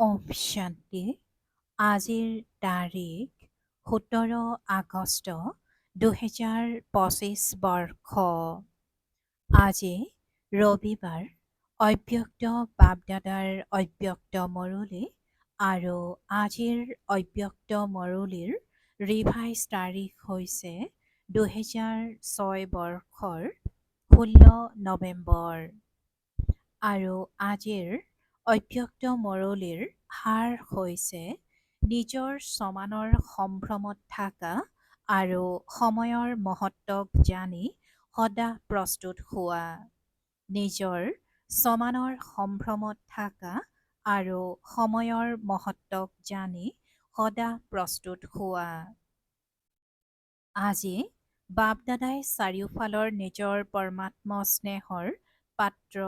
ওম শান্তি। আজিৰ তাৰিখ ১৭ আগষ্ট ২০২৫ বৰ্ষ। আজি ৰবিবাৰ। অব্যক্ত বাপদাদাৰ অব্যক্ত মুৰলী আৰু আজিৰ অব্যক্ত মুৰলীৰ ৰিভাইজ তাৰিখ হৈছে ২০০৬ বৰ্ষৰ ১৬ নৱেম্বৰ। আৰু আজিৰ অব্যক্ত মুৰলীৰ সাৰ হৈছে নিজৰ সমানৰ সম্ভ্ৰমত থকা আৰু সময়ৰ মহত্বক জানি সদা প্ৰস্তুত হোৱা। নিজৰ সমানৰ সম্ভ্ৰমত থকা আৰু সময়ৰ মহত্বক জানি সদা প্ৰস্তুত হোৱা। আজি বাপদাদাই চাৰিওফালৰ নিজৰ পৰমাত্ম স্নেহৰ পাত্ৰ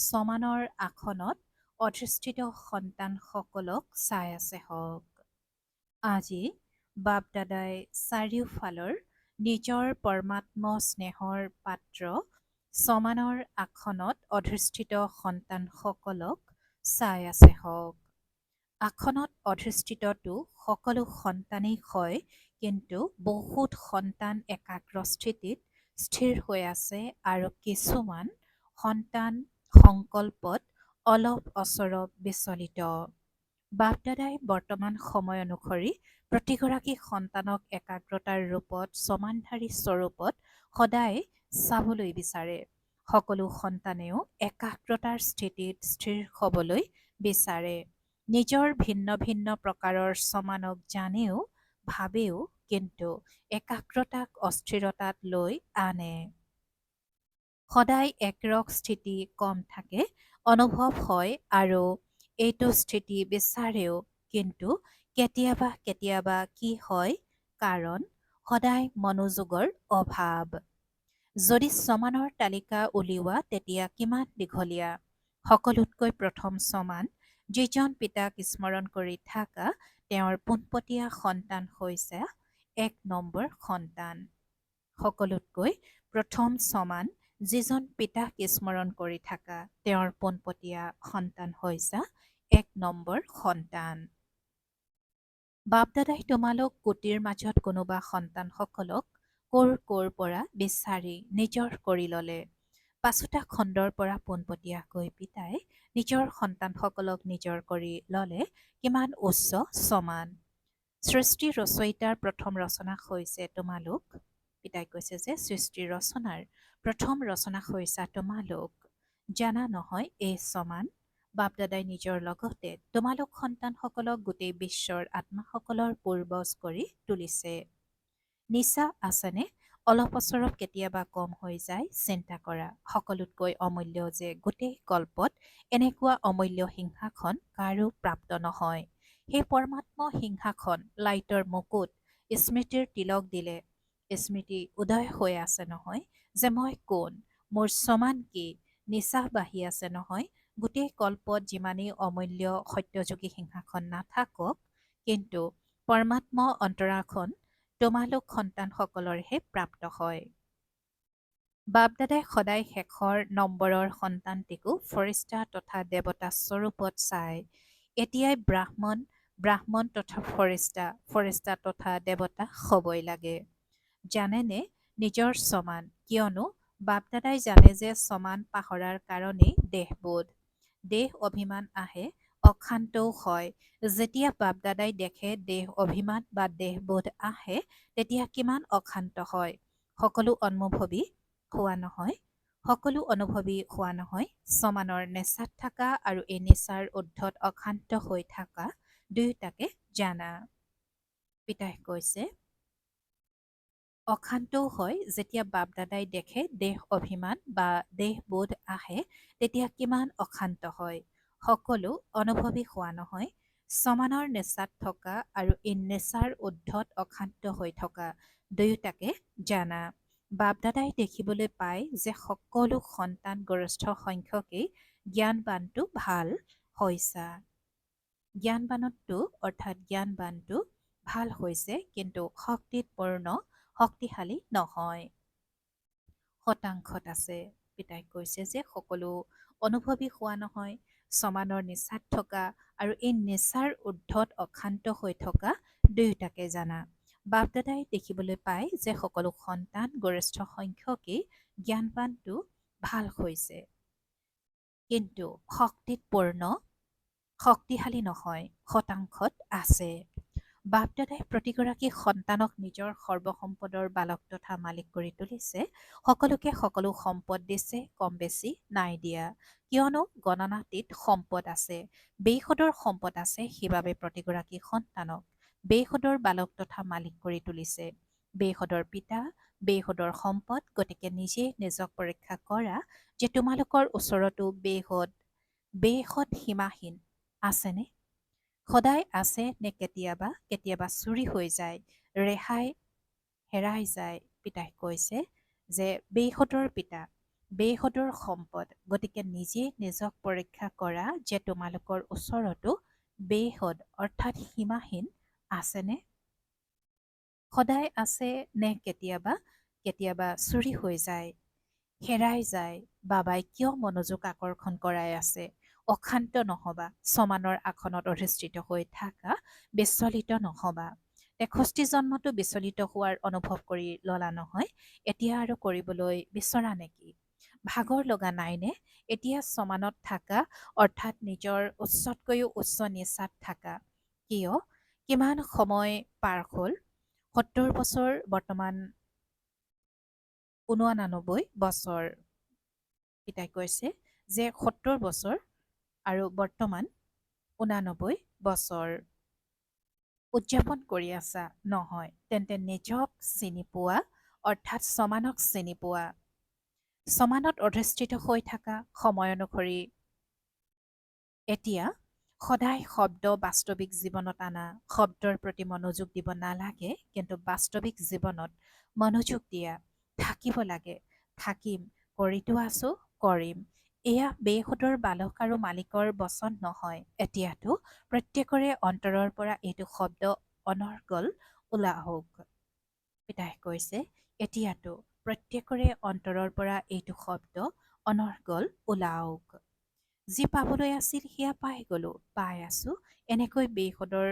সমানৰ আসনত অধিষ্ঠিত সন্তানসকলক চাই আছে হওক। আজি বাপদাদাই চাৰিওফালৰ নিজৰ পৰমাত্ম স্নেহৰ পাত্ৰ সমানৰ আসনত অধিষ্ঠিত সন্তানসকলক চাই আছে হওক। আসনত অধিষ্ঠিতটো সকলো সন্তানেই হয়, কিন্তু বহুত সন্তান একাগ্ৰ স্থিতিত স্থিৰ হৈ আছে আৰু কিছুমান সন্তান সংকল্পত অলপ অচৰপ বিচলিত। বাপদাদাই বৰ্তমান সময় অনুসৰি প্ৰতিগৰাকী সন্তানক একাগ্ৰতাৰ ৰূপত সমানধাৰী স্বৰূপত সদায় চাবলৈ বিচাৰে। সকলো সন্তানেও একাগ্ৰতাৰ স্থিতিত স্থিৰ হ'বলৈ বিচাৰে। নিজৰ ভিন্ন ভিন্ন প্ৰকাৰৰ সমানক জানেও ভাবেও, কিন্তু একাগ্ৰতাক অস্থিৰতাত লৈ আনে। সদায় একৰক স্থিতি কম থাকে অনুভৱ হয় আৰু এইটো স্থিতি বিচাৰেও, কিন্তু কেতিয়াবা কেতিয়াবা কি হয়, কাৰণ সদায় মনোযোগৰ অভাৱ। যদি সমানৰ তালিকা উলিওৱা তেতিয়া কিমান দীঘলীয়া। সকলোতকৈ প্ৰথম সমান যিজন পিতাক স্মৰণ কৰি থাকা তেওঁৰ পোনপটীয়া সন্তান হৈছে ১ নম্বৰ সন্তান। সকলোতকৈ প্ৰথম সমান যিজন পিতাক স্মৰণ কৰি থাকা তেওঁৰ পোনপটীয়া সন্তান হৈছে ১ নম্বৰ সন্তান। বাপদাদাই তোমালোক কোটিৰ মাজত কোনোবা সন্তানসকলক ক'ৰ পৰা বিচাৰি নিজৰ কৰি ল'লে। পাঁচোটা খণ্ডৰ পৰা পোনপটীয়াকৈ পিতাই নিজৰ সন্তানসকলক নিজৰ কৰি ল'লে কিমান উচ্চ সমান। সৃষ্টি ৰচয়িতাৰ প্ৰথম ৰচনা হৈছে তোমালোক। পিতাই কৈছে যে সৃষ্টি ৰচনাৰ প্ৰথম ৰচনা হৈছা তোমালোক। জানা নহয় এই সমান। বাপদাদাই নিজৰ লগতে তোমালোক সন্তানসকলক গোটেই বিশ্বৰ আত্মাসকলৰ পূৰ্বজ কৰি তুলিছে। নিচা আছেনে? অলপ অচৰপ কেতিয়াবা কম হৈ যায়, চিন্তা কৰা। সকলোতকৈ অমূল্য যে গোটেই কল্পত এনেকুৱা অমূল্য সিংহাসন কাৰো প্ৰাপ্ত নহয়। সেই পৰমাত্ম সিংহাসন লাইটৰ মুকুট স্মৃতিৰ তিলক দিলে স্মৃতি উদয় হৈ আছে নহয়, যে মই কোন, মোৰ সমান কি। নিচা বাঢ়ি আছে নহয়। গোটেই কল্পত যিমানেই অমূল্য সত্যযোগী সিংহাসন নাথাকক, কিন্তু পৰমাত্ম অন্তৰাখন তোমালোক সন্তানসকলৰহে প্ৰাপ্ত হয়। বাপদাদাই সদায় শেষৰ নম্বৰৰ সন্তানটিকো ফৰিস্তা তথা দেৱতা স্বৰূপত চায়। এতিয়াই ব্ৰাহ্মণ তথা ফৰিস্তা তথা দেৱতা হ'বই লাগে। জানেনে নিজৰ সমান, কিয়নো বাপদাদাই জানে যে সমান পাহৰাৰ কাৰণেই দেহবোধ। দেহ অভিমান আহে, অশান্তও হয়। যেতিয়া বাপদাদাই দেখে দেহ অভিমান বা দেহবোধ আহে, তেতিয়া কিমান অশান্ত হয়। সকলো অনুভৱী হোৱা নহয়। সমানৰ নেচাত থকা আৰু এই নেচাৰ ঊৰ্ধত অশান্ত হৈ থকা দুয়োটাকে জানা। পিতাই কৈছে অশান্তও হয় যেতিয়া বাপদাদাই দেখে দেহ অভিমান বা দেহবোধ আহে, তেতিয়া কিমান অশান্ত হয়। সকলো অনুভৱী হোৱা নহয়। সমানৰ নেচাত থকা আৰু এই নেচাৰ ঊৰ্ধত অশান্ত হৈ থকা দুয়োটাকে জানা। বাপদাদাই দেখিবলৈ পায় যে সকলো সন্তান গৰিষ্ঠ সংখ্যকেই জ্ঞানবানটো ভাল হৈছা। জ্ঞানবানটো অৰ্থাৎ জ্ঞানবানটো ভাল হৈছে, কিন্তু শক্তিত পূৰ্ণ শক্তিশালী নহয়। শতাংশত আছে। পিতাই কৈছে যে সকলো অনুভৱী হোৱা নহয়। সমানৰ নিচাত থকা আৰু এই নিচাৰ ঊৰ্ধত অক্ষান্ত হৈ থকা দুয়োটাকে জানা। বাপদাদাই দেখিবলৈ পায় যে সকলো সন্তান গৰিষ্ঠ সংখ্যকেই জ্ঞানবানটো ভাল হৈছে, কিন্তু শক্তিত পূৰ্ণ শক্তিশালী নহয়, শতাংশত আছে। বাপদাদাই প্ৰতিগৰাকী সন্তানক নিজৰ সৰ্বসম্পদৰ বালক তথা মালিক কৰি তুলিছে। সকলোকে সকলো সম্পদ দিছে, কম বেছি নাই দিয়া। কিয়নো গণনাতীত সম্পদ আছে, বেসুদৰ সম্পদ আছে, সেইবাবে প্ৰতিগৰাকী সন্তানক বেসুদৰ বালক তথা মালিক কৰি তুলিছে। বেসুদৰ পিতা, বেসুদৰ সম্পদ, গতিকে নিজে নিজক পৰীক্ষা কৰা যে তোমালোকৰ ওচৰতো বেসুদ সীমাহীন আছেনে? সদায় আছে নে কেতিয়াবা কেতিয়াবা চুৰি হৈ যায়, হেৰাই যায়? পিতাই কৈছে যে বেসুদৰ পিতা, বেসুদৰ সম্পদ, গতিকে নিজে নিজক পৰীক্ষা কৰা যে তোমালোকৰ ওচৰতো বেসুদ অৰ্থাৎ সীমাহীন আছেনে? সদায় আছে নে কেতিয়াবা কেতিয়াবা চুৰি হৈ যায়, হেৰাই যায়? বাবাই কিয় মনোযোগ আকৰ্ষণ কৰাই আছে? অশান্ত নহবা, সমানৰ আসনত অধিষ্ঠিত হৈ থাকা, বিচলিত নহবা। 63 জন্মতো বিচলিত হোৱাৰ অনুভৱ কৰি ললা নহয়, এতিয়া আৰু কৰিবলৈ বিচৰা নেকি? ভাগৰ লগা নাইনে এতিয়া সমানত থাকা, অৰ্থাৎ নিজৰ উচ্চতকৈও উচ্চ নিচাত থাকা? কিয়? কিমান সময় পাৰ হ'ল? 70 বছৰ, বৰ্তমান 89 বছৰ। পিতাই কৈছে যে 70 বছৰ আৰু বৰ্তমান 89 বছৰ উদযাপন কৰি আছা নহয়, তেন্তে নিজক চিনি পোৱা, অৰ্থাৎ সমানক চিনি পোৱা। সমানত অধিষ্ঠিত হৈ থকা সময় অনুসৰি এতিয়া সদায় শব্দ বাস্তৱিক জীৱনত আনা। শব্দৰ প্ৰতি মনোযোগ দিব নালাগে, কিন্তু বাস্তৱিক জীৱনত মনোযোগ দিয়া। থাকিব লাগে, থাকিম, কৰিতো আছো, কৰিম। এয়া বেসুদৰ বালক আৰু মালিকৰ বচন নহয়। এতিয়াতো প্ৰত্যেকৰে অন্তৰৰ পৰা এইটো শব্দ অনৰ্গল ওলাওক। পিতাই কৈছে এতিয়াতো প্ৰত্যেকৰে অন্তৰৰ পৰা এইটো শব্দ অনৰ্গল ওলাওক। যি পাবলৈ আছিল সেয়া পাই গলো, পাই আছো, এনেকৈ বেসুদৰ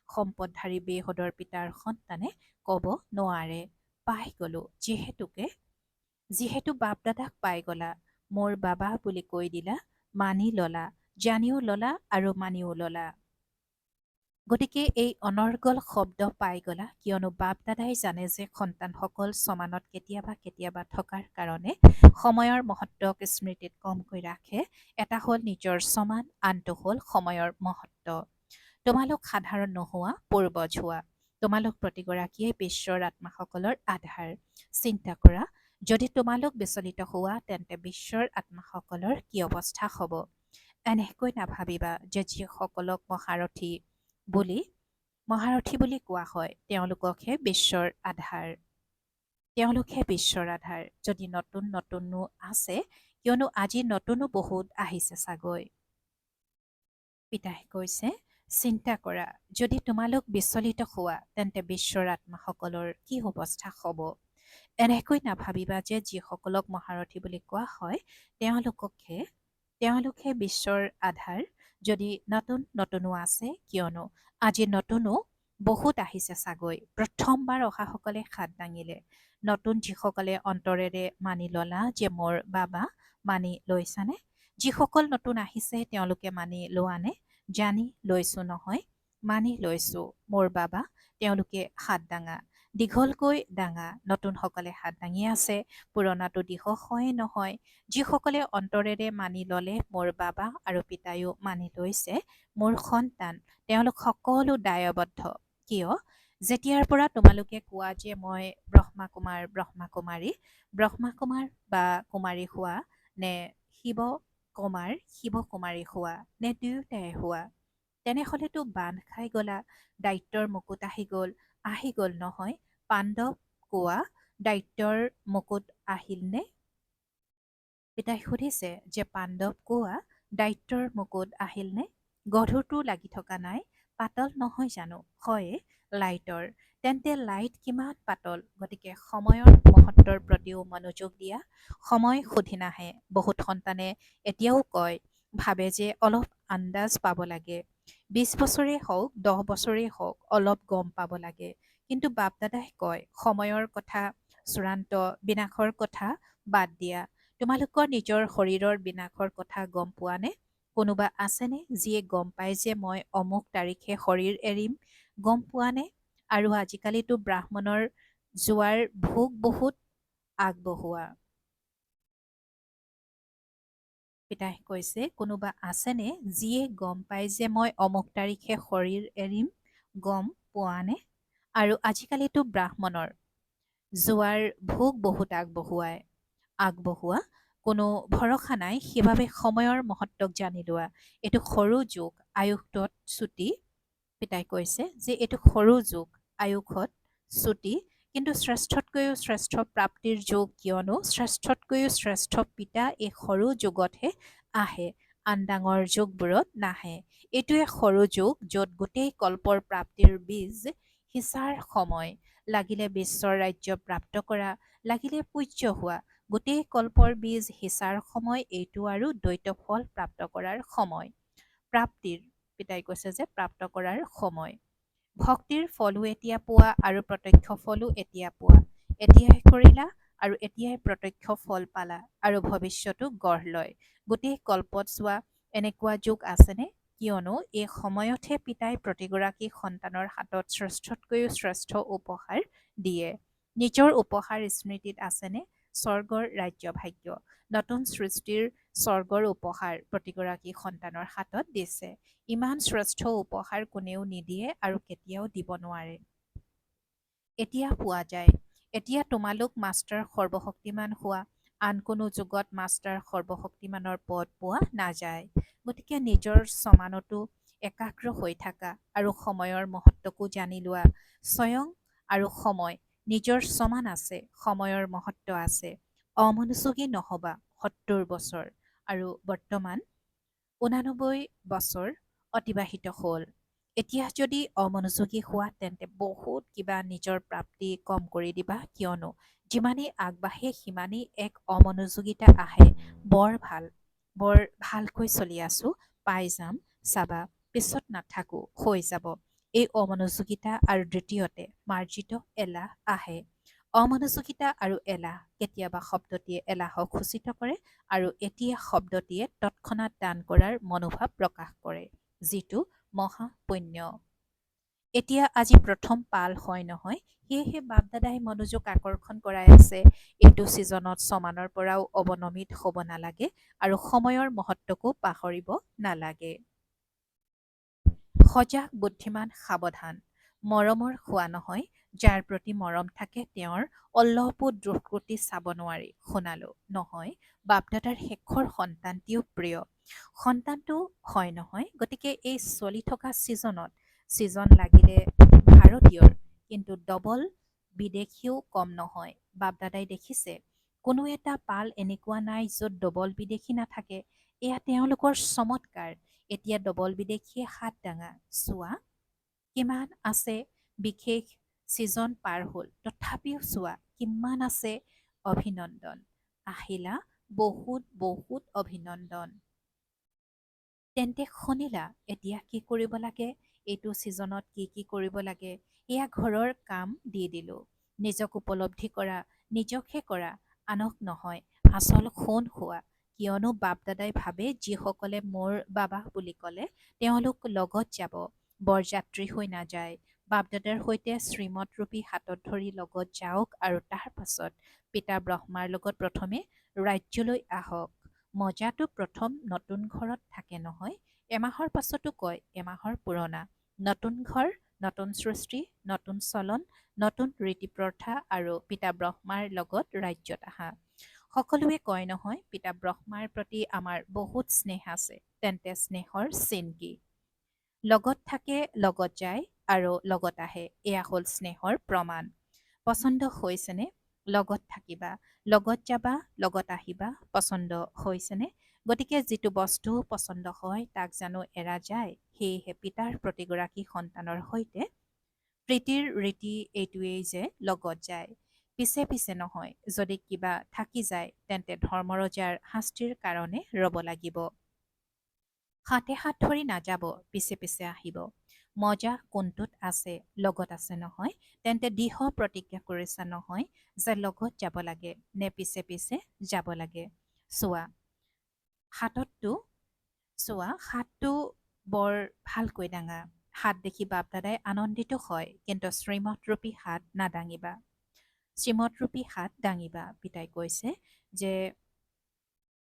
সম্পদধাৰী বেসুদৰ পিতাৰ সন্তানে কব নোৱাৰে। পাই গলো যিহেতু বাপদাদাক পাই গলা, মোৰ বাবা বুলি কৈ দিলা, মানি ললা, জানিও ললা আৰু মানিও ললা। গতিকে এই অনৰ্গল শব্দ পাই গলা, কিয়নো বাপদাদাই জানে যে সন্তানসকল সমানত কেতিয়াবা কেতিয়াবা থকাৰ কাৰণে সময়ৰ মহত্বক স্মৃতিত কমকৈ ৰাখে। এটা হ'ল নিজৰ সমান, আনটো হ'ল সময়ৰ মহত্ব। তোমালোক সাধাৰণ নোহোৱা, পূৰ্বজ হোৱা। তোমালোক প্ৰতিগৰাকীয়ে বিশ্বৰ আত্মাসকলৰ আধাৰ। চিন্তা কৰা, যদি তোমালোক বিচলিত হোৱা, তেন্তে বিশ্বৰ আত্মাসকলৰ কি অৱস্থা হ'ব? এনেকৈ নাভাবিবা যে যিসকলক মহাৰথী বুলি কোৱা হয়, তেওঁলোকহে বিশ্বৰ আধাৰ। তেওঁলোকহে বিশ্বৰ আধাৰ। যদি নতুনো আছে, কিয়নো আজি নতুনো বহুত আহিছে চাগৈ। পিতাই কৈছে চিন্তা কৰা, যদি তোমালোক বিচলিত হোৱা, তেন্তে বিশ্বৰ আত্মাসকলৰ কি অৱস্থা হ'ব? এনেকৈ নাভাবিবা যে যিসকলক মহাৰথী বুলি কোৱা হয়, তেওঁলোকহে বিশ্বৰ আধাৰ। যদি নতুনো আছে, কিয়নো আজি নতুনো বহুত আহিছে চাগৈ। প্ৰথমবাৰ অহাসকলে হাত দাঙিলে। নতুন যিসকলে অন্তৰেৰে মানি ললা যে মোৰ বাবা, মানি লৈছানে? যিসকল নতুন আহিছে তেওঁলোকে মানি লোৱানে? জানি লৈছো নহয়, মানি লৈছো মোৰ বাবা, তেওঁলোকে হাত দাঙা, দীঘলকৈ দাঙা। নতুনসকলে হাত দাঙি আছে, পুৰণাটো দিশক হয় নহয়। যিসকলে অন্তৰেৰে মানি ললে মোৰ বাবা আৰু পিতায়ো মানি লৈছে মোৰ সন্তান, তেওঁলোক সকলো দায়বদ্ধ। কিয়? যেতিয়াৰ পৰা তোমালোকে কোৱা যে মই ব্ৰহ্মা কুমাৰ বা কুমাৰী হোৱা, নে শিৱ কুমাৰী হোৱা, নে দুয়োটাই হোৱা, তেনেহলেতো বান্ধ খাই গলা, দায়িত্বৰ মুকুট আহি গল নহয়। পাণ্ডৱ কোৱা দায়িত্বৰ মুকুট আহিলনে? পিতাই সুধিছে যে পাণ্ডৱ কোৱা দায়িত্বৰ মুকুট আহিলনে? গধুৰটো লাগি থকা নাই, পাতল নহয় জানো? হয়ে, লাইটৰ। তেন্তে লাইট কিমান পাতল। গতিকে সময়ৰ মহত্বৰ প্ৰতিও মনোযোগ দিয়া। সময় সুধি নাহে। বহুত সন্তানে এতিয়াও ভাবে যে অলপ আন্দাজ পাব লাগে। 20 বছৰেই হওক 10 বছৰেই হওক অলপ গম পাব লাগে। কিন্তু বাপ দাদাই কয় সময়ৰ কথা চূড়ান্ত, বিনাশৰ কথা বাদ দিয়া। তোমালোকৰ নিজৰ শৰীৰৰ বিনাশৰ কথা গম পোৱা নে? কোনোবা আছেনে যিয়ে গম পায় যে মই অমুক তাৰিখে শৰীৰ এৰিম? গম পোৱা নে? আৰু আজিকালিতো ব্ৰাহ্মণৰ যোৱাৰ ভোগ বহুত আগবঢ়োৱা। পিতাই কৈছে কোনোবা আছেনে যিয়ে গম পায় যে মই অমুক তাৰিখে শৰীৰ এৰিম? গম পোৱা নে? আৰু আজিকালিতো ব্ৰাহ্মণৰ যোৱাৰ ভোগ বহুত আগবঢ়োৱা কোনো ভৰসা নাই, সেইবাবে সময়ৰ মহত্বক জানি লোৱা। এইটো সৰু যুগ, আয়ুসত চুটি। পিতাই কৈছে যে এইটো সৰু যুগ, আয়ুসত চুটি, কিন্তু শ্ৰেষ্ঠতকৈও শ্ৰেষ্ঠ প্ৰাপ্তিৰ যুগ, কিয়নো শ্ৰেষ্ঠতকৈও শ্ৰেষ্ঠ পিতা এই সৰু যুগতহে আহে, আন ডাঙৰ যুগবোৰত নাহে। এইটোৱে সৰু যুগ য'ত গোটেই কল্পৰ প্ৰাপ্তিৰ বীজ সিঁচাৰ সময়। লাগিলে বিশ্বৰ ৰাজ্য প্ৰাপ্ত কৰা, লাগিলে পূজ্য হোৱা, গোটেই কল্পৰ বীজ সিঁচাৰ সময় এইটো, আৰু দ্বৈত ফল প্ৰাপ্ত কৰাৰ সময়। প্ৰাপ্তিৰ, পিতাই কৈছে যে প্ৰাপ্ত কৰাৰ সময়। ভক্তিৰ ফলো এতিয়া পোৱা আৰু প্ৰত্যক্ষ ফলো এতিয়া পোৱা। এতিয়াই কৰিলা আৰু এতিয়াই প্ৰত্যক্ষ ফল পালা, আৰু ভৱিষ্যতো গঢ় লয়। গোটেই কল্পত চোৱা এনেকুৱা যুগ আছেনে? কিয়নো এই সময়তহে পিতাই প্ৰতিগৰাকী সন্তানৰ হাতত শ্ৰেষ্ঠতকৈও শ্ৰেষ্ঠ উপহাৰ দিয়ে। নিজৰ উপহাৰ স্মৃতিত আছেনে? স্বৰ্গৰ ৰাজ্য ভাগ্য, নতুন সৃষ্টিৰ স্বৰ্গৰ উপহাৰ প্ৰতিগৰাকী সন্তানৰ হাতত দিছে। ইমান শ্ৰেষ্ঠ উপহাৰ কোনেও নিদিয়ে আৰু কেতিয়াও দিব নোৱাৰে। এতিয়া পোৱা যায়। এতিয়া তোমালোক মাষ্টাৰ সৰ্বশক্তিমান হোৱা। আন কোনো যুগত মাষ্টাৰ সৰ্বশক্তিমানৰ পদ পোৱা নাযায়। গতিকে নিজৰ সমানতো একাগ্ৰ হৈ থাকা আৰু সময়ৰ মহত্বকো জানি লোৱা। স্বয়ং আৰু সময় নিজৰ সমান আছে, সময়ৰ মহত্ব আছে। অমনোযোগী নহবা। 70 বছৰ আৰু বৰ্তমান 89 বছৰ অতিবাহিত হ'ল। এতিয়া যদি অমনোযোগী হোৱা তেন্তে বহুত কিবা নিজৰ প্ৰাপ্তি কম কৰি দিবা, কিয়নো যিমানেই আগবাঢ়ে সিমানেই এক অমনোযোগিতা আহে। বৰ ভালকৈ চলি আছো, পাই যাম, চাবা পিছত নাথাকো, হৈ যাব। এই অমনোযোগিতা আৰু দ্বিতীয়তে মাৰ্জিত এলাহ আহে। অমনোযোগিতা আৰু এলাহ, কেতিয়াবা শব্দটিয়ে এলাহক সূচিত কৰে আৰু এতিয়া শব্দটিয়ে তৎক্ষণাৎ দান কৰাৰ মনোভাৱ প্ৰকাশ কৰে, যিটো মহাপুণ্য। এতিয়া আজি প্ৰথম পাল হয় নহয়, সেয়েহে বাপ দাদাই মনোযোগ আকৰ্ষণ কৰাই আছে। এইটো ছিজনত সমানৰ পৰাও অৱনমিত হ'ব নালাগে আৰু সময়ৰ মহত্বকো পাহৰিব নালাগে। সজাগ, বুদ্ধিমান, সাৱধান। মৰমৰ খোৱা নহয়, যাৰ প্ৰতি মৰম থাকে তেওঁৰ অল্লপো দুষ্কৃতি চাব নোৱাৰি। শুনালো নহয়, বাপদাদাৰ শেষৰ সন্তানটিও প্ৰিয়। সন্তানটো হয় নহয়, গতিকে এই চলি থকা ছিজন লাগিলে ভাৰতীয়ৰ, কিন্তু ডবল বিদেশীও কম নহয়। বাপদাদাই দেখিছে কোনো এটা পাল এনেকুৱা নাই য'ত ডবল বিদেশী নাথাকে। এয়া তেওঁলোকৰ চমৎকাৰ। এতিয়া ডবল বিদেশীয়ে হাত দাঙা, চোৱা কিমান আছে। বিশেষ ছিজন পাৰ হ'ল, তথাপিও চোৱা কিমান আছে। অভিনন্দন, আহিলা, বহুত বহুত অভিনন্দন। তেন্তে শুনিলা এতিয়া কি কৰিব লাগে, এইটো ছিজনত কি কি কৰিব লাগে। এয়া ঘৰৰ কাম দি দিলো। নিজক উপলব্ধি কৰা, নিজকহে কৰা, আনক নহয়। আচল সোণ খোৱা, কিয়নো বাপ দাদাই ভাবে যিসকলে মোৰ বাবা বুলি ক'লে তেওঁলোক লগত যাব, বৰযাত্ৰী হৈ নাযায়। বাপদাদাৰ সৈতে শ্ৰীমত ৰূপী হাতত ধৰি লগত যাওক আৰু তাৰ পাছত পিতা ব্ৰহ্মাৰ লগত প্ৰথমে ৰাজ্যলৈ আহক। মজাটো প্ৰথম নতুন ঘৰত থাকে নহয়। এমাহৰ পাছতো কয় এমাহৰ পুৰণা। নতুন ঘৰ, নতুন সৃষ্টি, নতুন চলন, নতুন ৰীতি প্ৰথা আৰু পিতা ব্ৰহ্মাৰ লগত ৰাজ্যত আহা। সকলোৱে কয় নহয় পিতা ব্ৰহ্মাৰ প্ৰতি আমাৰ বহুত স্নেহ আছে। তেন্তে স্নেহৰ চিন কি? লগত থাকে, লগত যায় আৰু লগত আহে। এয়া হ'ল স্নেহৰ প্ৰমাণ। পচন্দ হৈছেনে? লগত থাকিবা, লগত যাবা, লগত আহিবা। পচন্দ হৈছেনে? গতিকে যিটো বস্তু পচন্দ হয় তাক জানো এৰা যায়? সেয়েহে পিতাৰ প্ৰতিগৰাকী সন্তানৰ সৈতে প্ৰীতিৰ ৰীতি এইটোৱেই যে লগত যায়, পিছে পিছে নহয়। যদি কিবা থাকি যায় তেন্তে ধৰ্মৰজাৰ শাস্তিৰ কাৰণে ৰ'ব লাগিব। হাতে হাত ধৰি নাযাব, পিছে পিছে আহিব। মজা কোনটোত আছে, লগত আছে নহয়, তেন্তে দৃঢ় প্ৰতিজ্ঞা কৰিছা নহয় যে লগত যাব লাগে নে পিছে পিছে যাব লাগে। চোৱা হাততটো হাতটো বৰ ভালকৈ দাঙা। হাত দেখি বাপ দাদাই আনন্দিত হয়, কিন্তু শ্ৰীমতৰূপী হাত নাদাঙিবা। শ্ৰীমতৰূপী হাত দাঙিবা। পিতাই কৈছে যে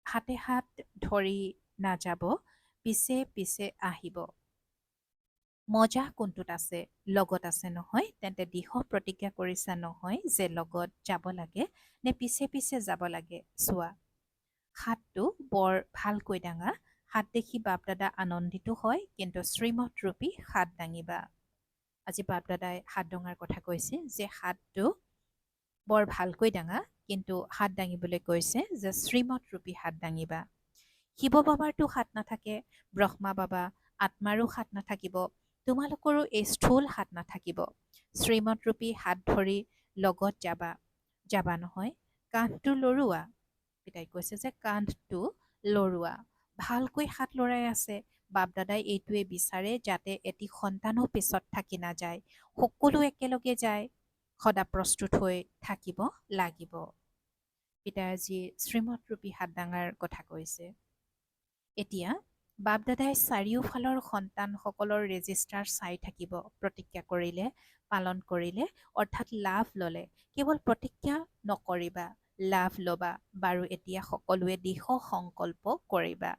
হাতে হাত ধৰি নাযাব, পিছে পিছে আহিব। মজা কোনটোত আছে, লগত আছে নহয়, তেন্তে দৃঢ় প্ৰতিজ্ঞা কৰিছা নহয় যে লগত যাব লাগে নে পিছে পিছে যাব লাগে। চোৱা হাতটো বৰ ভালকৈ দাঙা। হাত দেখি বাপ দাদা আনন্দিত হয়, কিন্তু শ্ৰীমতৰূপী হাত দাঙিবা। আজি বাপ দাদাই হাত দঙাৰ কথা কৈছে যে হাতটো বৰ ভালকৈ দাঙা, কিন্তু হাত দাঙিবলৈ কৈছে যে শ্ৰীমতৰূপী হাত দাঙিবা। শিৱ বাবাৰতো হাত নাথাকে, ব্ৰহ্মা বাবা আত্মাৰো হাত নাথাকিব, তোমালোকৰো এই স্থূল হাত নাথাকিব। শ্ৰীমতৰূপী হাত ধৰি লগত যাবা। যাবা নহয়, কান্ধটো লৰোৱা। পিতাই কৈছে যে কান্ধটো লৰোৱা। ভালকৈ হাত লৰাই আছে। বাপ দাদাই এইটোৱে বিচাৰে যাতে এটি সন্তানো পিছত থাকি নাযায়, সকলো একেলগে যায়, সদা প্ৰস্তুত হৈ থাকিব লাগিব। পিতাই আজি শ্ৰীমতৰূপী হাত দাঙাৰ কথা কৈছে। এতিয়া বাপ দাদাই চাৰিওফালৰ সন্তানসকলৰ ৰেজিষ্টাৰ চাই থাকিব। প্ৰতিজ্ঞা কৰিলে, পালন কৰিলে, অৰ্থাৎ লাভ ল'লে। কেৱল প্ৰতিজ্ঞা নকৰিবা, লাভ ল'বা। বাৰু এতিয়া সকলোৱে দৃঢ় সংকল্প কৰিবা।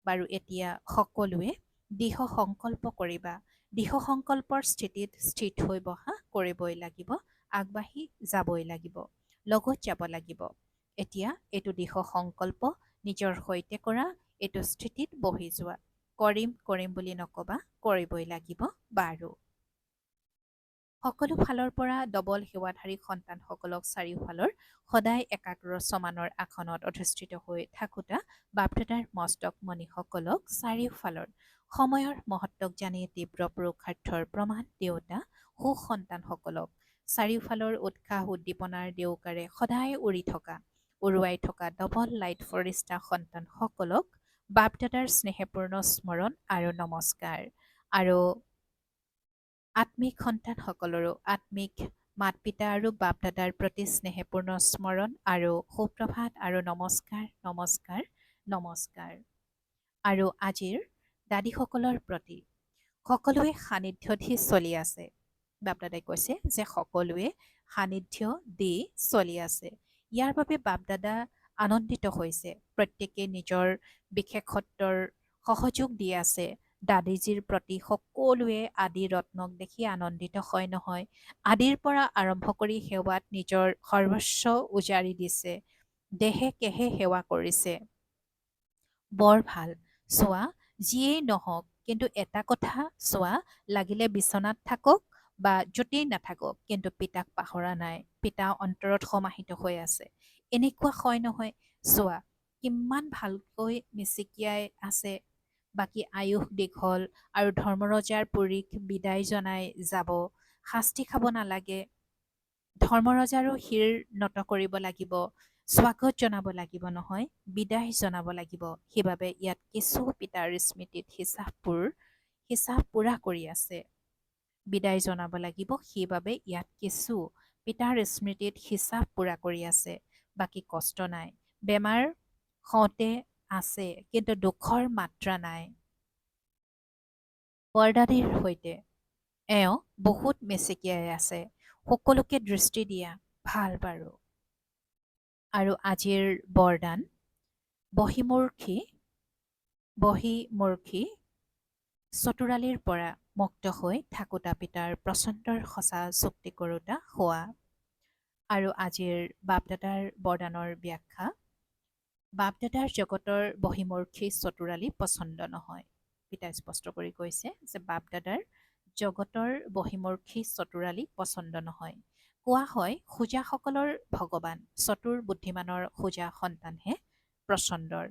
বাৰু এতিয়া সকলোৱে দৃঢ় সংকল্প কৰিবা। দৃঢ় সংকল্পৰ স্থিতিত স্থিত হৈ বহা, কৰিবই লাগিব, আগবাঢ়ি যাবই লাগিব, লগত যাব লাগিব। এতিয়া এইটো দৃঢ় সংকল্প নিজৰ সৈতে কৰা, এইটো স্থিতিত বহি যোৱা। কৰিম কৰিম বুলি নকবা, কৰিবই লাগিব বাৰু। সকলো ফালৰ পৰা ডবল সেৱাধাৰী সন্তানসকলক চাৰিওফালৰ সদায় একাগ্ৰ সমানৰ আসনত অধিষ্ঠিত হৈ থাকোঁতা বাপদাদাৰ মস্তক মণিসকলক চাৰিওফালৰ সময়ৰ মহত্বক জানি তীব্ৰ পুৰুষাৰ্থৰ প্ৰমাণ দেউতা সুসন্তানসকলক চাৰিওফালৰ উৎসাহ উদ্দীপনাৰ দেউকাৰে সদায় উৰুৱাই থকা ডবল লাইট ফৰিষ্টা সন্তানসকলক বাপদাদাৰ স্নেহপূৰ্ণ স্মৰণ আৰু নমস্কাৰ। আৰু আত্মিক সন্তানসকলৰো আত্মিক মাত পিতা আৰু বাপ দাদাৰ প্ৰতি স্নেহপূৰ্ণ স্মৰণ আৰু সুপ্ৰভাত আৰু নমস্কাৰ নমস্কাৰ নমস্কাৰ। আৰু আজিৰ দাদীসকলৰ প্ৰতি সকলোৱে সান্নিধ্য দি চলি আছে। বাপ দাদাই কৈছে যে সকলোৱে সান্নিধ্য দি চলি আছে। ইয়াৰ বাবে বাপ দাদা আনন্দিত হৈছে। প্ৰত্যেকে নিজৰ বিশেষত্বৰ সহযোগ দি আছে। দাদীজীৰ প্ৰতি সকলোৱে আদি ৰত্নক দেখি আনন্দিত হয় নহয়। আদিৰ পৰা আৰম্ভ কৰি সেৱাত নিজৰ সৰ্বস্ব উজাৰি দিছে, দেহে কেহে সেৱা কৰিছে। বৰ ভাল। চোৱা যিয়েই নহওক, কিন্তু এটা কথা চোৱা, লাগিলে বিচনাত থাকক বা য'তেই নাথাকক, কিন্তু পিতাক পাহৰা নাই, পিতা অন্তৰত সমাহিত হৈ আছে। এনেকুৱা হয় নহয়, চোৱা কিমান ভালকৈ মিচিকিয়াই আছে। বাকী আয়ুস দীঘল আৰু ধৰ্মৰজাৰ পুৰীক বিদায় জনাই যাব। শাস্তি খাব নালাগে, ধৰ্মৰজাৰো শিৰ নত কৰিব লাগিব, স্বাগত জনাব লাগিব নহয়, বিদায় জনাব লাগিব। সেইবাবে ইয়াত কিছু পিতাৰ স্মৃতিত হিচাপ পুৰা কৰি আছে। বিদায় জনাব লাগিব, সেইবাবে ইয়াত কিছু পিতাৰ স্মৃতিত হিচাপ পুৰা কৰি আছে। বাকী কষ্ট নাই, বেমাৰ হওঁতে আছে, কিন্তু দুখৰ মাত্ৰা নাই। বৰদাদীৰ সৈতে এওঁ বহুত মেচেকিয়াই আছে। সকলোকে দৃষ্টি দিয়া, ভাল বাৰু। আৰু আজিৰ বৰদান বহিমূৰ্খী চতুৰালিৰ পৰা মুক্ত হৈ থাকোতা পিতাৰ প্ৰচণ্ডৰ সঁচা চুক্তি কৰোতা হোৱা। আৰু আজিৰ বাপদাদাৰ বৰদানৰ ব্যাখ্যা। বাপদাদাৰ জগতৰ বহিমূৰ্খী চতুৰালি পচন্দ নহয়। পিতাই স্পষ্ট কৰি কৈছে যে বাপদাদাৰ জগতৰ বহিমূৰ্খী চতুৰালি পচন্দ নহয়। কোৱা হয় খোজাসকলৰ ভগৱান, চতুৰ বুদ্ধিমানৰ খোজা সন্তানহে প্ৰচণ্ডৰ।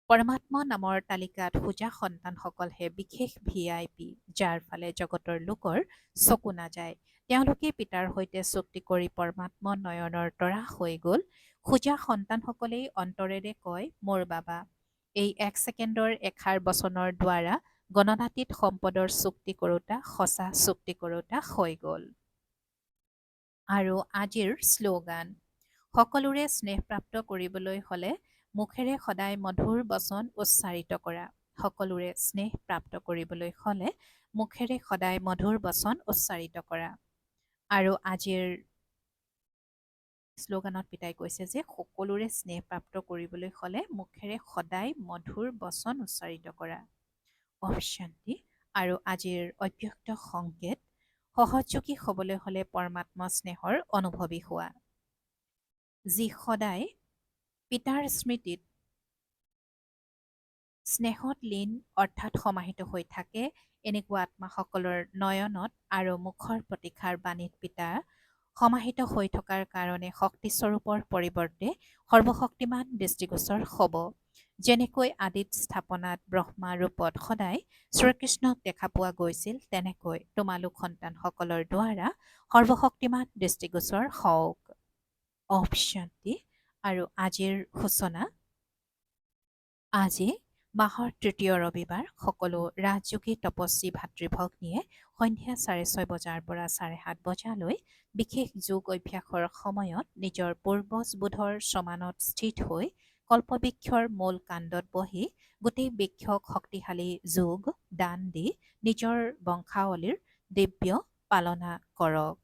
পৰমাত্মা নামৰ তালিকাত খোজা সন্তানসকলহে বিশেষ VIP, যাৰ ফালে জগতৰ লোকৰ চকু নাযায়। তেওঁলোকে পিতাৰ সৈতে চুক্তি কৰি পৰমাত্মা নয়নৰ তৰা হৈ গল। খোজা সন্তানসকলেই অন্তৰেৰে কয় মোৰ বাবা। এই 1 ছেকেণ্ডৰ এষাৰ বচনৰ দ্বাৰা গণনাতীত সম্পদৰ চুক্তি কৰোঁতা সঁচা চুক্তি কৰোঁতা হৈ গ'ল। আৰু আজিৰ শ্লোগান, সকলোৰে স্নেহপ্ৰাপ্ত কৰিবলৈ হ'লে মুখেৰে সদায় মধুৰ বচন উচ্চাৰিত কৰা। সকলোৰে স্নেহ প্ৰাপ্ত কৰিবলৈ হ'লে মুখেৰে সদায় মধুৰ বচন উচ্চাৰিত কৰা। আৰু আজিৰ শ্লোগানত পিতাই কৈছে যে সকলোৰে স্নেহ প্ৰাপ্ত কৰিবলৈ হ'লে মুখেৰে সদায় মধুৰ বচন উচ্চাৰিত কৰা। ওম শান্তি। আৰু আজিৰ অব্যক্ত সংকেত, সহযোগী হ'বলৈ হ'লে পৰমাত্মা স্নেহৰ অনুভৱী হোৱা। যি সদায় পিতাৰ স্মৃতিত স্নেহত লীন অৰ্থাৎ সমাহিত হৈ থাকে, এনেকুৱা আত্মাসকলৰ নয়নত আৰু মুখৰ প্ৰতীক্ষাৰ বাণীত পিতা সমাহিত হৈ থকাৰ কাৰণে শক্তিস্বৰূপৰ পৰিৱৰ্তে সৰ্বশক্তিমান দৃষ্টিগোচৰ হ'ব। যেনেকৈ আদিত স্থাপনাত ব্ৰহ্মা ৰূপত সদায় শ্ৰীকৃষ্ণক দেখা পোৱা গৈছিল, তেনেকৈ তোমালোক সন্তানসকলৰ দ্বাৰা সৰ্বশক্তিমান দৃষ্টিগোচৰ হওক। ওম শান্তি। আৰু আজিৰ সূচনা, আজি মাহৰ তৃতীয় ৰবিবাৰ সকলো ৰাজযোগী তপস্বী ভাতৃভগ্নীয়ে সন্ধ্যা 6:30 বজাৰ পৰা 7:30 বজালৈ বিশেষ যোগ অভ্যাসৰ সময়ত নিজৰ পূৰ্বজবোধৰ সমানত স্থিত হৈ কল্পবৃক্ষৰ মূল কাণ্ডত বহি গোটেই বৃক্ষক শক্তিশালী যোগ দান দি নিজৰ বংশাৱলীৰ দিব্য পালনা কৰক।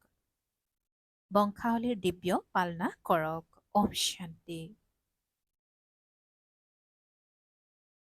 বংশাৱলীৰ দিব্য পালনা কৰক। ওম শান্তি।